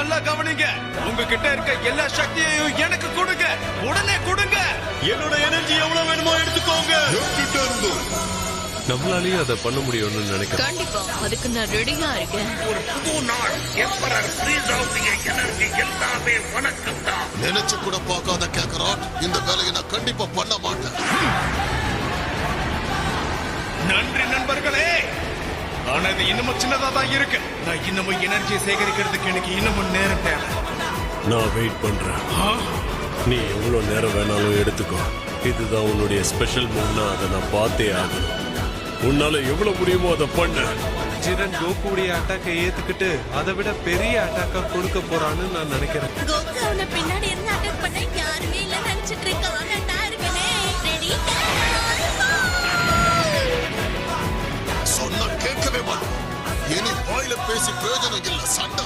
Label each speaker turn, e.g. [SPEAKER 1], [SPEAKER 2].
[SPEAKER 1] நல்லா கவனிங்க. உங்ககிட்ட இருக்க எல்லா சக்தியையும் எனக்கு கொடுங்க. உடனே கொடுங்க.
[SPEAKER 2] என்னோட எனர்ஜி எவ்வளவு வேணுமோ எடுத்துக்கோங்க.
[SPEAKER 3] நம்மளாலேயும் அதை பண்ண முடியும்னு நினைக்கிறேன்.
[SPEAKER 4] கண்டிப்பா அதுக்கு நான் ரெடியா இருக்கேன்.
[SPEAKER 5] ஒரு புது நாள். எம்பரர் ஃப்ரீஸாவுடைய எனர்ஜி எல்லாமே வணக்கம் தான்.
[SPEAKER 6] நினைச்சு கூட பார்க்காத கேக்கராட், இந்த வேலையை நான் கண்டிப்பா பண்ண மாட்டேன்.
[SPEAKER 1] நன்றி நண்பர்களே. ஆனா இது இன்னமும் சின்னதா தான் இருக்கு. நான் இன்னமும் எனர்ஜி சேகரிக்கிறதுக்கு எனக்கு இன்னமும் நேரம் தேவை.
[SPEAKER 3] நான் வெயிட் பண்றேன். நீ எவ்வளவு நேரம் வேணாலும் எடுத்துக்கோ. இதுதான் உன்னுடைய ஸ்பெஷல் மூவ்னா அதை நான் பார்த்தே ஆகணும். உன்னால எவ்வளவு முடியுமோ அதை பண்ண.
[SPEAKER 7] ஜிரன் கோகுடைய அட்டாக்கை ஏத்துக்கிட்டு அதை விட பெரிய அட்டாக்கா கொடுக்க போறான்னு நான் நினைக்கிறேன்.
[SPEAKER 4] கோகு அவனை பின்னாடி இருந்து அட்டாக் பண்ண யாருமே இல்ல நினைச்சிட்டு இருக்கான். நான் இருக்கனே. ரெடி?
[SPEAKER 6] சொன்னா கேட்கவே மாட்டேன். இனி வாயில பேசி பிரயோஜனம் இல்ல. சண்டை